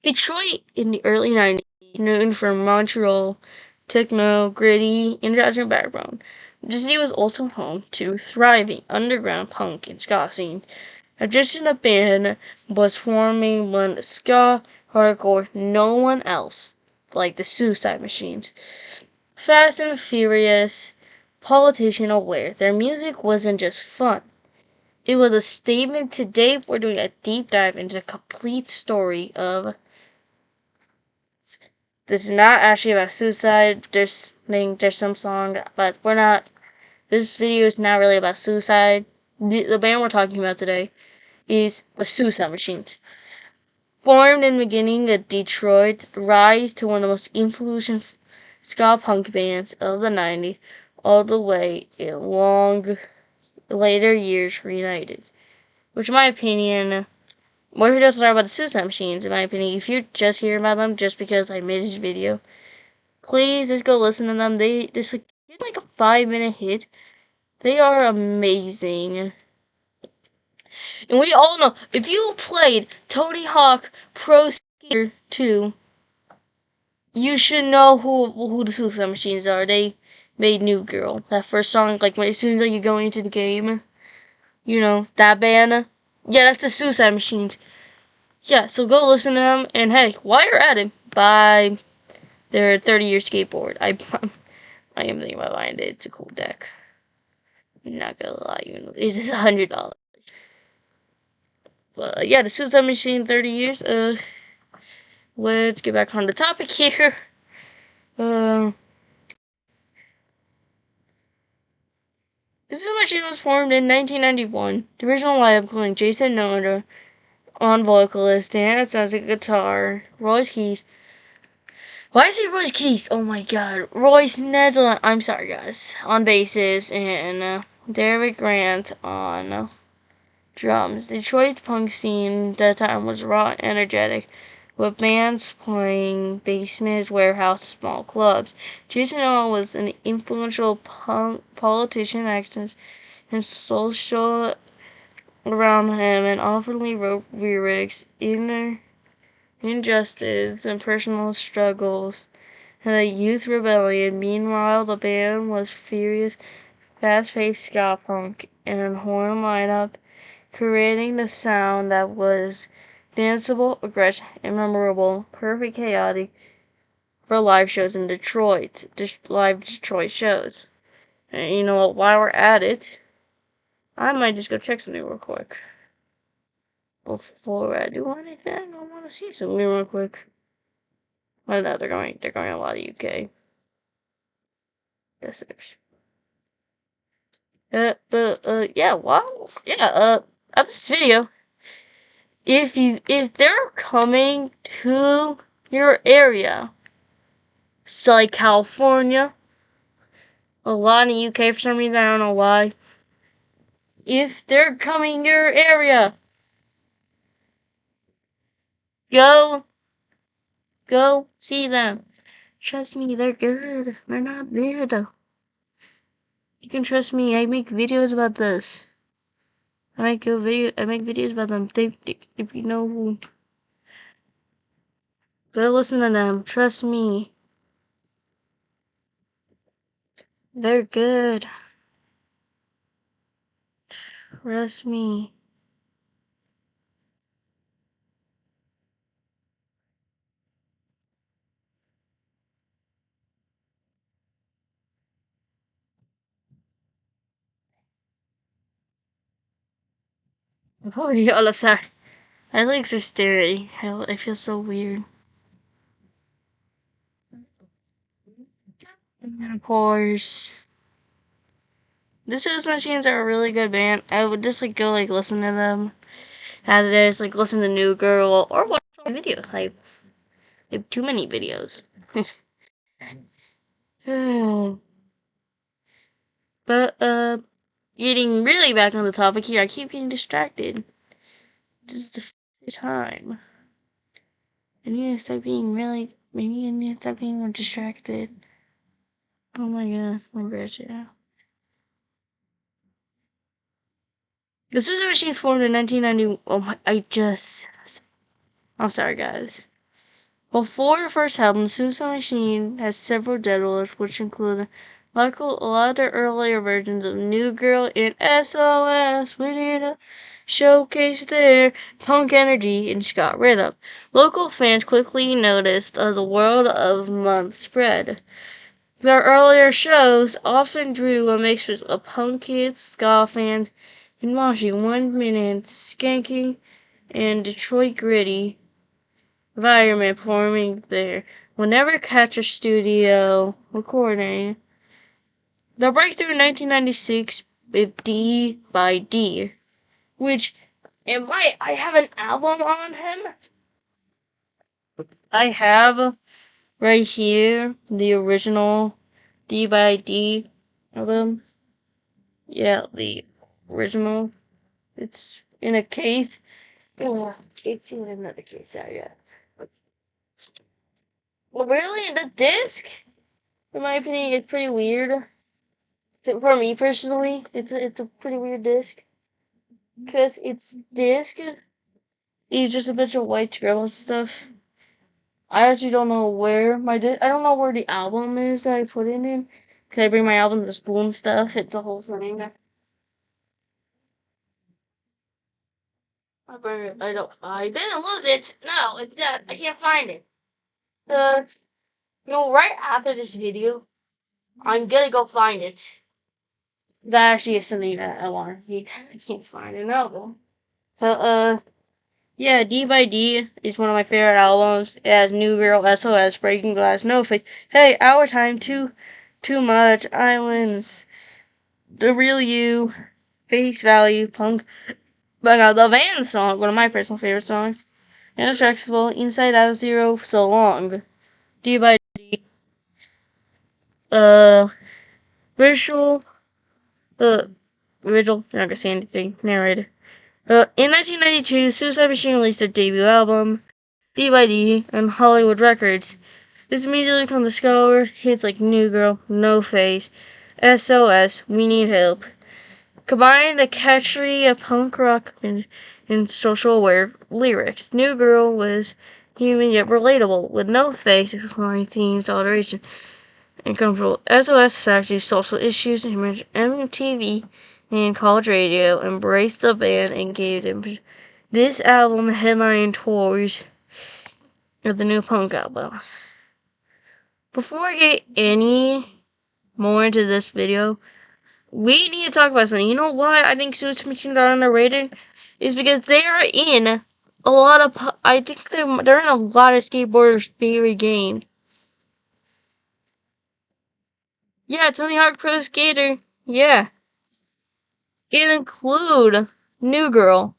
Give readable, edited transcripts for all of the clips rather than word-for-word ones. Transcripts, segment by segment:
Detroit in the early 90s, known for Montreal, techno, gritty, and jazz background. The city was also home to thriving underground punk and ska scene. Addition the band was forming when ska, hardcore, no one else like the Suicide Machines. Fast and Furious, politician aware. Their music wasn't just fun. It was a statement. Today we're doing a deep dive into the complete story of. This is not actually about suicide. There's some song, but we're not. This video is not really about suicide. The band we're talking about today is the Suicide Machines. Formed in the beginning of Detroit, rise to one of the most influential ska punk bands of the 90s, all the way in long later years reunited. Which, in my opinion, what if it doesn't talk about the Suicide Machines, in my opinion, if you're just hearing about them just because I made this video, please just go listen to them. They just like a 5-minute hit. They are amazing. And we all know, if you played Tony Hawk Pro Skater 2, you should know who the Suicide Machines are. They made New Girl. That first song, like as soon as you go into the game, you know, that band. Yeah, that's the Suicide Machines. Yeah, so go listen to them. And hey, while you're at it, buy their 30-year skateboard. I am thinking about buying it. It's a cool deck. I'm not gonna lie, even it is $100. But yeah, the Suicide Machine 30 years. Let's get back on the topic here. The Suicide Machine was formed in 1991. The original lineup including Jason Noda on vocalist, Dan Sounds like guitar, Royce Keys. Why is it Royce Keys? Oh my god. Royce Nedlund, I'm sorry guys, on basses, and Derek Grant on drums. Detroit punk scene at that time was raw and energetic, with bands playing basements, warehouses, small clubs. Jason Noda was an influential punk politician, activist, and social around him, and often wrote lyrics, injustice, and personal struggles, and a youth rebellion. Meanwhile, the band was furious, fast-paced ska punk and horn lineup, creating the sound that was danceable, aggressive, and memorable, perfect chaotic for live shows in Detroit, live Detroit shows. And you know what, while we're at it, I might just go check something real quick. Before I do anything, I want to see something real quick. Well, no, they're going a lot of UK. Yes, there's. Yeah, wow. Yeah, of this video, if they're coming to your area, so like California, a lot in UK for some reason, I don't know why. If they're coming your area, go see them. Trust me, they're good. They're not bad. You can trust me. I make videos about this. I make videos about them. If you know who, go listen to them. Trust me, they're good. Trust me. Oh, yeah, I'm sorry. My legs are staring. I feel so weird. And of course, the Suicide Machines are a really good band. I would just go listen to them. After this, listen to New Girl or watch videos. They have too many videos. But getting really back on the topic here, I keep getting distracted. Just the time. I need to stop being maybe I need to stop being more distracted. Oh my god, my bad. The Suicide Machine formed in 1990. I'm sorry, guys. Before the first album, Suicide Machine has several deadlifts, which include like a lot of the earlier versions of New Girl and SOS. We need to showcase their punk energy and ska rhythm. Local fans quickly noticed as the world of month spread. Their earlier shows often drew a mix of punk kids, ska fans, and moshing 1 minute skanking and Detroit gritty environment performing there. We'll never catch a studio recording. The breakthrough in 1996 with D by D, which I have an album on him. I have right here the original D by D album. Yeah, the original. It's in a case. Oh, it's in another case area. Well, really, the disc, in my opinion, it's pretty weird. So for me personally, it's a pretty weird disc because it's disc. It's just a bunch of white scribbles and stuff. I actually don't know where my I don't know where the album is that I put it in. Cause I bring my album to school and stuff. It's a whole thing. I bring it. I don't. I didn't lose it. No, it's not. I can't find it. Right after this video, I'm gonna go find it. That actually is something that I want to see. I can't find an album. But yeah, D by D is one of my favorite albums. It has New Girl, SOS, Breaking Glass, No Face. Hey, Our Time, Too Much, Islands, The Real You, Face Value, Punk. But the Van song, one of my personal favorite songs. Indestructible, Inside Out Zero, So Long. D by D. Uh, Visual, Vigil, you're not gonna say anything. Narrator. In 1992, Suicide Machine released their debut album, D by D, on Hollywood Records. This immediately becomes discovered hits like New Girl, No Face, SOS, We Need Help. Combined a catchy punk rock and social aware lyrics. New Girl was human yet relatable, with No Face exploring themes, alteration, and comfortable. SOS factory social issues, MTV and college radio embraced the band and gave them. This album headlined tours of the new punk albums. Before I get any more into this video, we need to talk about something. You know why I think Suicide Machine are underrated? Is because they are in a lot of. I think they're in a lot of skateboarders' favorite game. Yeah, Tony Hawk Pro Skater. Yeah, it include New Girl.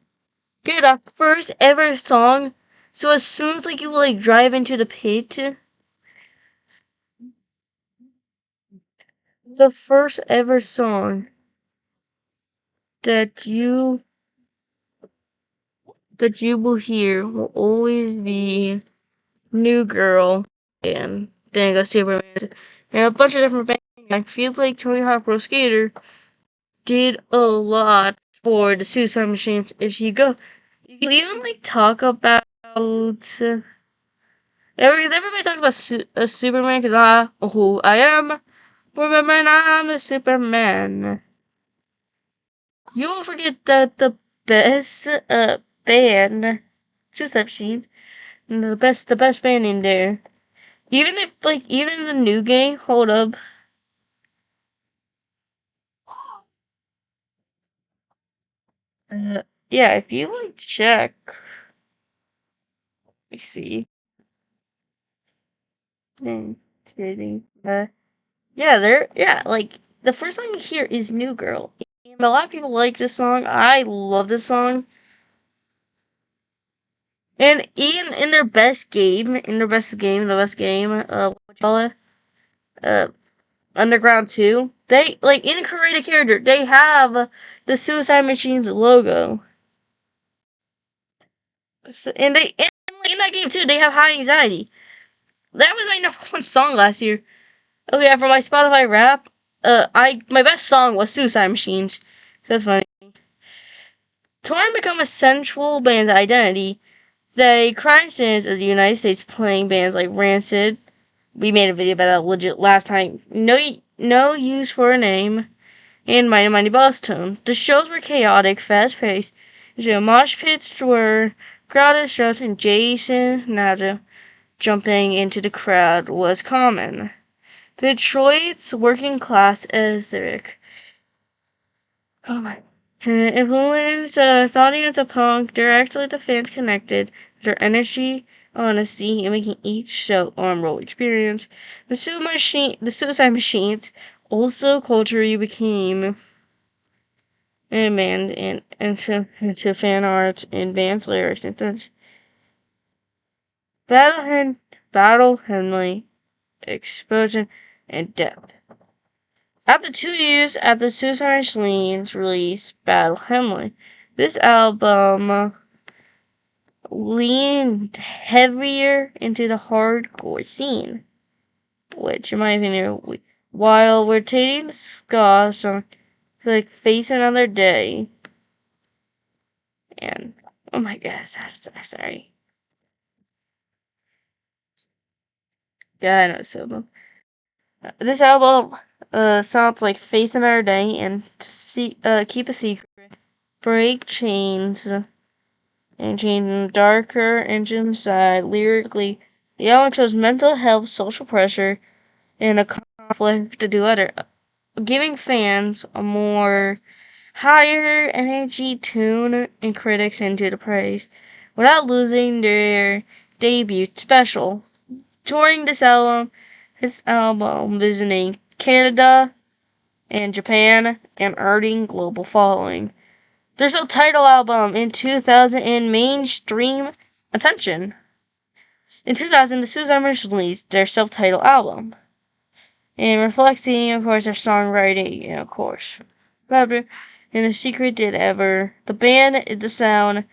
Get the first ever song. So as soon as you drive into the pit, the first ever song that you will hear will always be New Girl and then go Superman and a bunch of different bands. I feel like Tony Hawk Pro Skater did a lot for the Suicide Machines. If you even talk about everybody talks about Superman because who I am. Remember, I'm a Superman. You won't forget that the best band, Suicide Machine, the best band in there. Even if even the new game, hold up. Yeah, if you check, let me see. Then yeah, the first song you hear is New Girl. And a lot of people like this song. I love this song. And even in their best game, the best game, what you call it? Uh, Underground 2, they, in Create a Character, they have the Suicide Machines logo. So, and in that game, too, they have High Anxiety. That was my number one song last year. Oh, yeah, for my Spotify rap, my best song was Suicide Machines. So that's funny. Touring become a central band's identity. The crime scenes of the United States playing bands like Rancid. We made a video about that legit last time. No use for a name. And Mighty Mighty Boss Tone. The shows were chaotic, fast-paced. Mosh pits were crowded shows, and Jason Naja jumping into the crowd was common. Detroit's working class ethic. Oh my. Influenced the audience of punk directly. The fans connected their energy, honesty, and making each show on roll experience. The Suicide Machines also culturally became and band and into fan art and band's lyrics and such. Battle Henley, explosion, and depth. After 2 years after Suicide Machines released Battle Henley, this album leaned heavier into the hardcore scene, which, in my opinion, while retaining the ska song like Face Another Day, and oh my god, sorry. Yeah, I know so. This album sounds like Face Another Day and Keep a Secret, Break Chains, and Chains Darker Engine Side. Lyrically, the album shows mental health, social pressure, and a conflict to do other, giving fans a more higher energy tune and critics into the praise, without losing their debut special. Touring his album visiting Canada and Japan and earning global following. Their self-titled album in 2000 in mainstream attention. In 2000, the Suicide Machines released their self-titled album. And reflecting, of course, their songwriting, and of course, Rapper and a secret did ever. The band, the sound,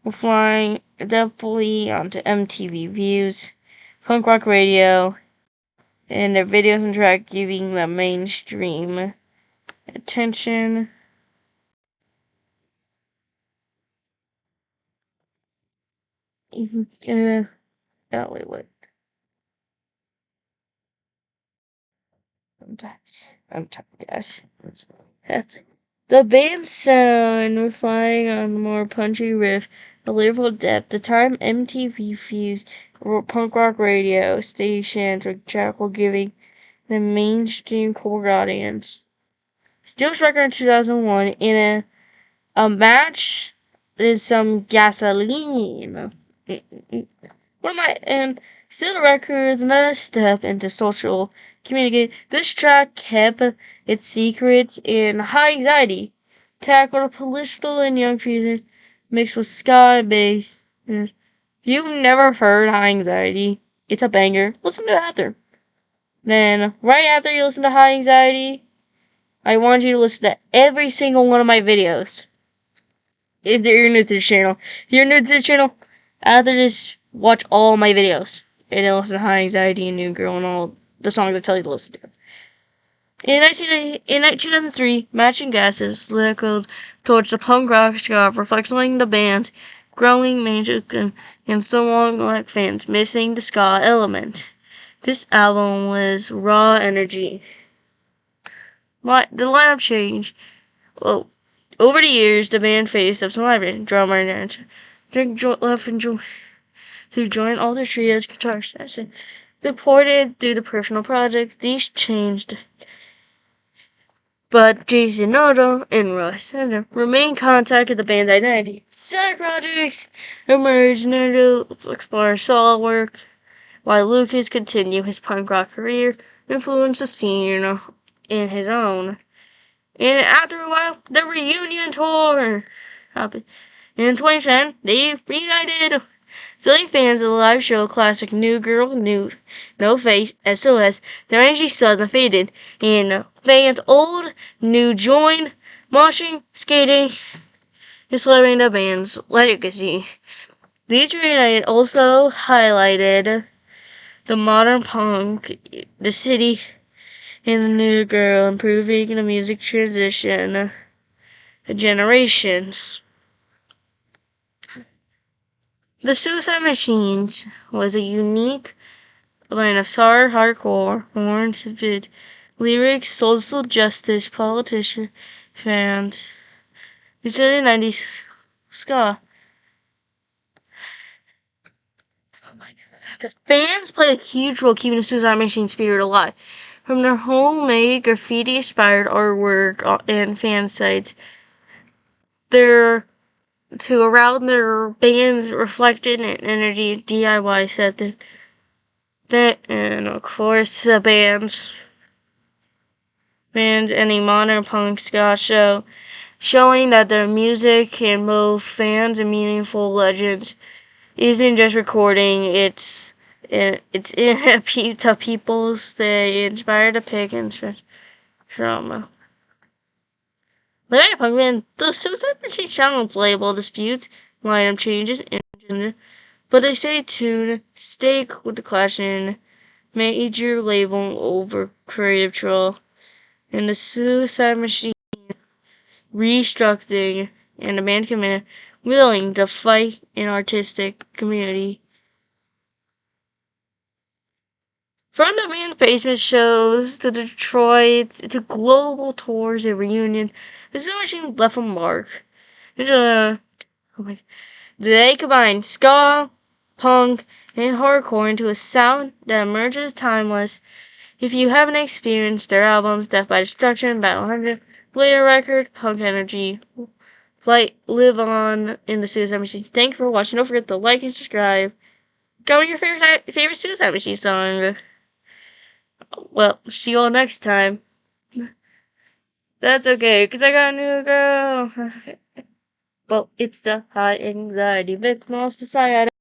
were flying deeply onto MTV Views, punk rock radio, and their videos and track giving them mainstream attention. Oh, wait. I'm tired, guys. The band's sound, relying on the more punchy riff, the lyrical depth. The time MTV fused punk rock radio stations with Jackal giving the mainstream core audience. Steel's record in 2001 in a match with some gasoline. And Steel Records another step into social communication. This track kept its secrets in high anxiety, tackled political and young fusion mixed with ska bass. You've never heard High Anxiety? It's a banger. Listen to it after. Then, right after you listen to High Anxiety, I want you to listen to every single one of my videos. If you're new to the channel. If you're new to the channel, after this, watch all my videos. And then listen to High Anxiety and New Girl and all the songs I tell you to listen to. In 2003, Matching Gases circled towards the punk rock ska, reflecting the band's growing mainstream and so long black fans missing the ska element. This album was raw energy. The lineup changed. Well, over the years, the band faced up some live drummer and dancer. Drake left to join all the trio's guitar session. Supported through the personal projects, these changed. But Jason Noto and Ross remain in contact with the band's identity. Side projects emerged and to explore solo work, while Lucas continued his punk rock career, influenced the scene in his own. And after a while, the reunion tour happened. In 2010, they reunited. Zillion fans of the live show classic New Girl, Nude, No Face, SOS, their energy suddenly faded, and fans old, new joined, moshing, skating, and celebrating the band's legacy. These reunited also highlighted the modern punk, the city, and the new girl, improving the music tradition generations. The Suicide Machines was a unique blend of hard hardcore, orange vid, lyrics, social justice, politician, fans. It's in the 90s ska. Oh my God. The fans played a huge role keeping the Suicide Machine spirit alive. From their homemade graffiti-inspired artwork and fan sites, their to around their band's reflected energy DIY set that and of course the band and a modern punk ska show, showing that their music can move fans and meaningful legends isn't just recording, it's in the peoples they inspire to pick and trauma. Later punk band, the Suicide Machine challenge label disputes lineup changes and gender, but they stay tuned, stake with the Clash and major label over creative troll, and the Suicide Machine restructuring and the band committed willing to fight an artistic community. From the band's basement shows to Detroit to global tours and reunions, the Suicide Machine left a mark. Oh my, they combined ska, punk, and hardcore into a sound that emerges timeless. If you haven't experienced their albums, Death by Destruction, Battle 100, later record, Punk Energy, Flight, Live On, in the Suicide Machine. Thank you for watching. Don't forget to like and subscribe. Comment your favorite Suicide Machine song. Well, see you all next time. That's okay, because I got a new girl. Well, it's the high anxiety victim of society.